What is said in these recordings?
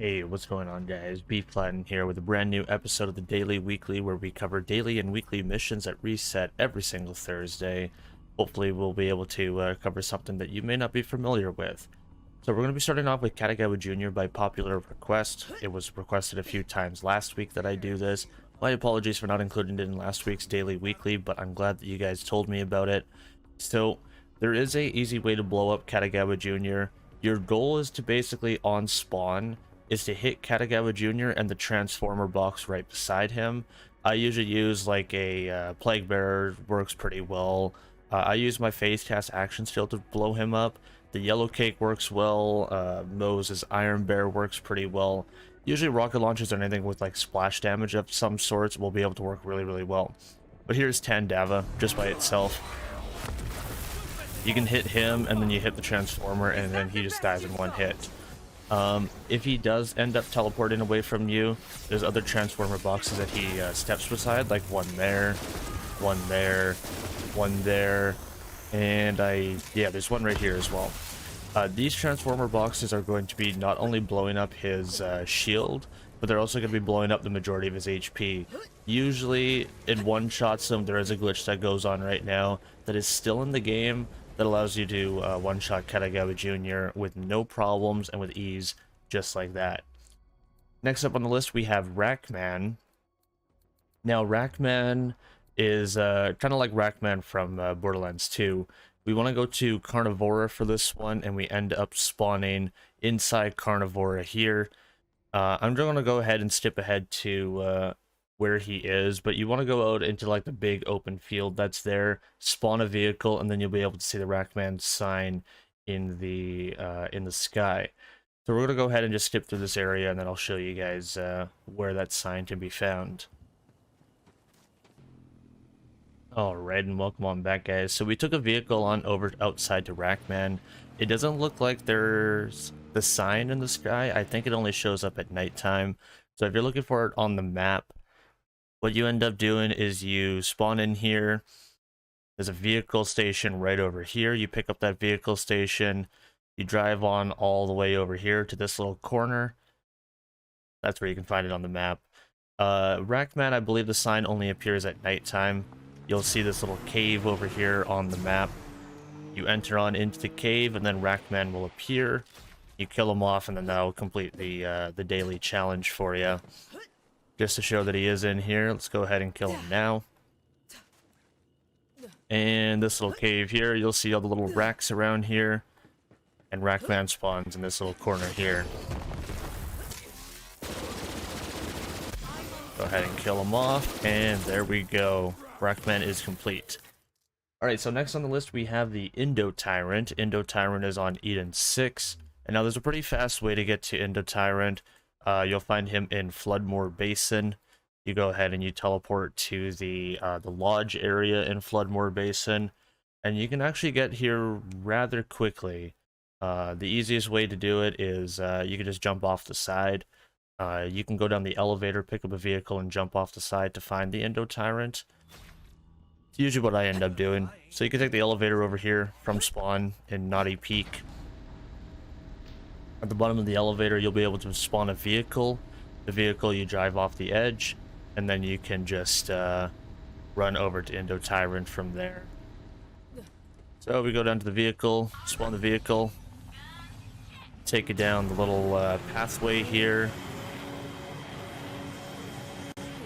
Hey, what's going on, guys? Bflattened here with a brand new episode of the Daily Weekly, where we cover daily and weekly missions that reset every single Thursday. Hopefully we'll be able to cover something that you may not be familiar with. So we're going to be starting off with Katagawa Jr. by popular request. It was requested a few times last week that I do this. My apologies for not including it in last week's Daily Weekly, but I'm glad that you guys told me about it. So there is a easy way to blow up Katagawa Jr. Your goal is to basically on spawn is to hit Katagawa Jr. and the transformer box right beside him. I usually use like a plague bearer, works pretty well. I use my phase cast action skill to blow him up. The yellow cake works well. Moses iron bear works pretty well. Usually rocket launchers or anything with like splash damage of some sorts will be able to work really well. But here's Tandava just by itself. You can hit him and then you hit the transformer and then he just dies in one hit. If he does end up teleporting away from you, there's other transformer boxes that he steps beside, like one there, one there, one there, and there's one right here as well. These transformer boxes are going to be not only blowing up his shield, but they're also going to be blowing up the majority of his HP. Usually, in one-shots him, there is a glitch that goes on right now that is still in the game, that allows you to one-shot Katagawa Jr. with no problems and with ease, just like that. Next up on the list, we have Rackman. Now, Rackman is kind of like Rackman from Borderlands 2. We want to go to Carnivora for this one, and we end up spawning inside Carnivora here. I'm going to go ahead and skip ahead to where he is, but you want to go out into like the big open field that's there, spawn a vehicle, and then you'll be able to see the Rackman sign in the sky. So we're going to go ahead and just skip through this area, and then I'll show you guys where that sign can be found. Alright, and welcome on back, guys. So we took a vehicle on over outside to Rackman. It doesn't look like there's the sign in the sky. I think it only shows up at nighttime. So if you're looking for it on the map, what you end up doing is you spawn in here. There's a vehicle station right over here. You pick up that vehicle station. You drive on all the way over here to this little corner. That's where you can find it on the map. Rackman, I believe the sign only appears at nighttime. You'll see this little cave over here on the map. You enter on into the cave, and then Rackman will appear. You kill him off, and then that'll complete the daily challenge for you. Just to show that he is in here, let's go ahead and kill him now. And this little cave here, you'll see all the little racks around here. And Rackman spawns in this little corner here. Go ahead and kill him off, and there we go. Rackman is complete. Alright, so next on the list we have the Indotyrant. Indotyrant is on Eden 6. And now there's a pretty fast way to get to Endotyrant. You'll find him in Floodmoor Basin. You go ahead and you teleport to the lodge area in Floodmoor Basin, and you can actually get here rather quickly. The easiest way to do it is you can just jump off the side. You can go down the elevator, pick up a vehicle, and jump off the side to find the Endotyrant. It's usually what I end up doing. So you can take the elevator over here from spawn in Naughty Peak. At the bottom of the elevator, you'll be able to spawn a vehicle. The vehicle you drive off the edge, and then you can just run over to Endotyrant from there. So we go down to the vehicle, spawn the vehicle, take it down the little pathway here,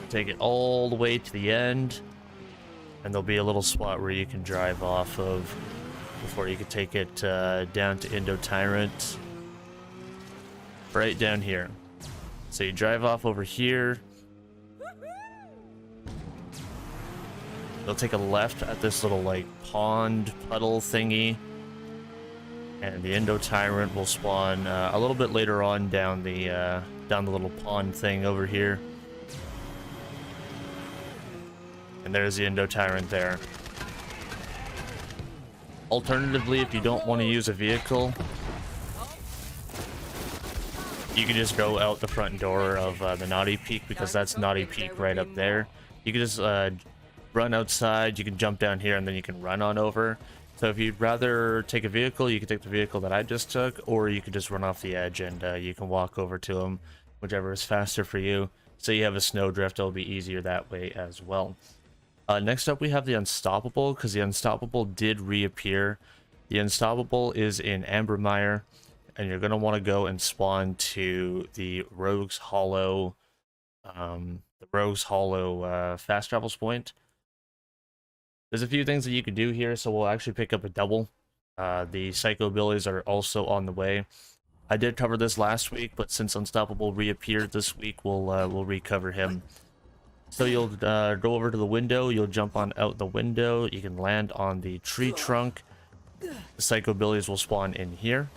take it all the way to the end, and there'll be a little spot where you can drive off of before you can take it down to Endotyrant. Right down here. So you drive off over here. You'll take a left at this little like pond puddle thingy, and the Endotyrant will spawn a little bit later on down the little pond thing over here. And there's the Endotyrant there. Alternatively, if you don't want to use a vehicle, you can just go out the front door of the Naughty Peak, because that's Naughty Peak right up there. You can just run outside, you can jump down here, and then you can run on over. So if you'd rather take a vehicle, you can take the vehicle that I just took, or you can just run off the edge and you can walk over to them, whichever is faster for you. So you have a snowdrift, it'll be easier that way as well. Next up we have the Unstoppable, because the Unstoppable did reappear. The Unstoppable is in Ambermire, and you're going to want to go and spawn to the Rogue's Hollow, fast travels point. There's a few things that you could do here, so we'll actually pick up a double. The Psycho Billies are also on the way. I did cover this last week, but since Unstoppable reappeared this week, we'll recover him. So you'll go over to the window, you'll jump on out the window, you can land on the tree trunk. The Psycho Billies will spawn in here.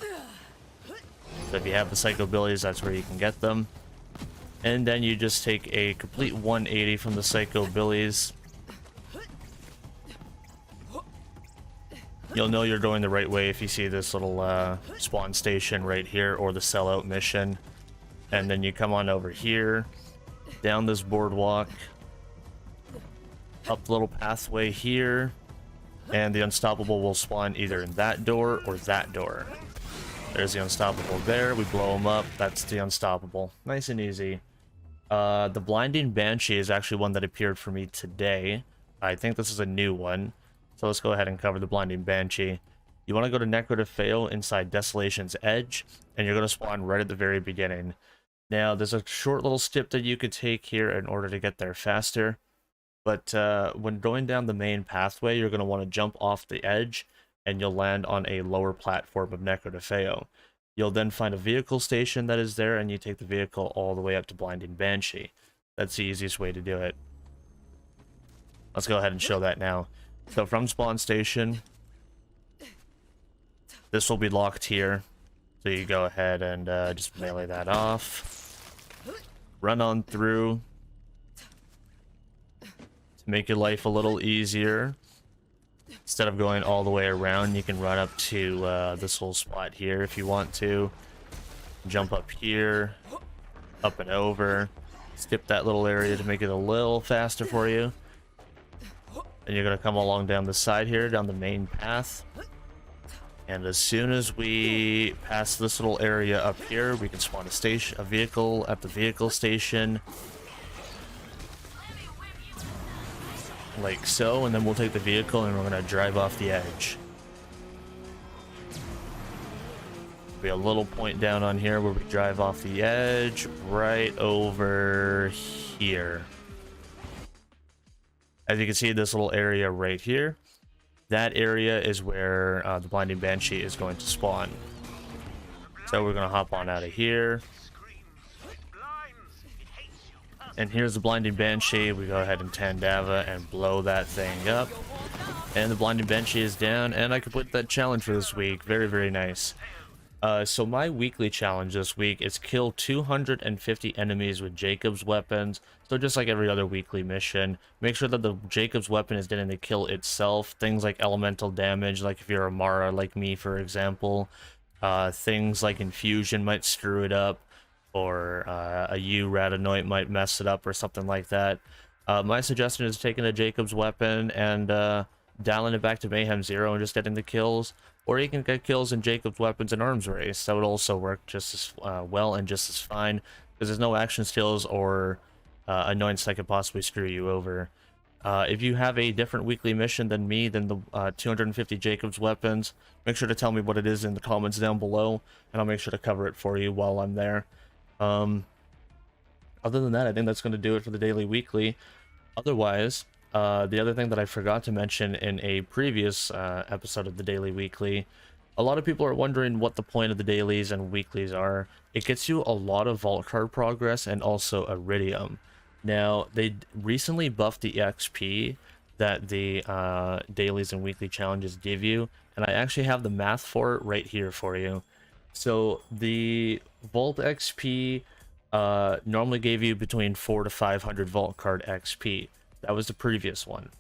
So if you have the Psycho Billies, that's where you can get them. And then you just take a complete 180 from the Psycho Billies. You'll know you're going the right way if you see this little spawn station right here, or the sellout mission. And then you come on over here, down this boardwalk, up the little pathway here, and the Unstoppable will spawn either in that door or that door. There's the Unstoppable there, we blow him up, that's the Unstoppable. Nice and easy. The Blinding Banshee is actually one that appeared for me today. I think this is a new one. So let's go ahead and cover the Blinding Banshee. You want to go to Necro inside Desolation's Edge, and you're going to spawn right at the very beginning. Now, there's a short little step that you could take here in order to get there faster. But when going down the main pathway, you're going to want to jump off the edge, and you'll land on a lower platform of Necro. You'll then find a vehicle station that is there, and you take the vehicle all the way up to Blinding Banshee. That's the easiest way to do it. Let's go ahead and show that now. So from spawn station, this will be locked here. So you go ahead and just melee that off. Run on through. To make your life a little easier, instead of going all the way around, you can run up to this little spot here if you want to. Jump up here, up and over. Skip that little area to make it a little faster for you. And you're going to come along down the side here, down the main path. And as soon as we pass this little area up here, we can spawn a vehicle at the vehicle station. Like so, and then we'll take the vehicle and we're going to drive off the edge. Be a little point down on here where we drive off the edge, right over here. As you can see, this little area right here, that area is where the Blinding Banshee is going to spawn. So we're going to hop on out of here. And here's the Blinding Banshee. We go ahead and Tandava and blow that thing up. And the Blinding Banshee is down, and I completed that challenge for this week. Very, very nice. So my weekly challenge this week is kill 250 enemies with Jakobs weapons. So just like every other weekly mission, make sure that the Jakobs weapon is in the kill itself. Things like elemental damage, like if you're a Mara like me, for example. Things like infusion might screw it up, or a U-Radanoid might mess it up, or something like that. My suggestion is taking a Jakobs weapon and dialing it back to Mayhem 0 and just getting the kills. Or you can get kills in Jakobs weapons and arms race. That would also work just as well and just as fine, because there's no action skills or annoyance that could possibly screw you over. If you have a different weekly mission than me, than the 250 Jakobs weapons, make sure to tell me what it is in the comments down below, and I'll make sure to cover it for you while I'm there. Other than that, I think that's going to do it for the daily weekly. Otherwise, the other thing that I forgot to mention in a previous episode of the Daily Weekly, a lot of people are wondering what the point of the dailies and weeklies are. It gets you a lot of vault card progress and also iridium. Now, they recently buffed the XP that the dailies and weekly challenges give you, and I actually have the math for it right here for you. So the vault XP normally gave you between 400 to 500 vault card XP. That was the previous one.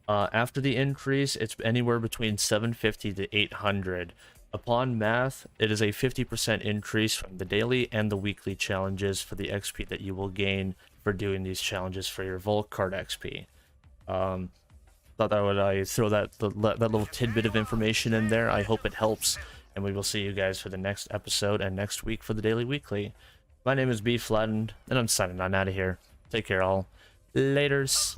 After the increase, it's anywhere between 750 to 800. Upon math, it is a 50% increase from the daily and the weekly challenges for the XP that you will gain for doing these challenges for your vault card XP. thought I would throw that little tidbit of information in there. I hope it helps, and we will see you guys for the next episode and next week for the Daily Weekly. My name is Bflattened, and I'm signing on out of here. Take care, all. Laters.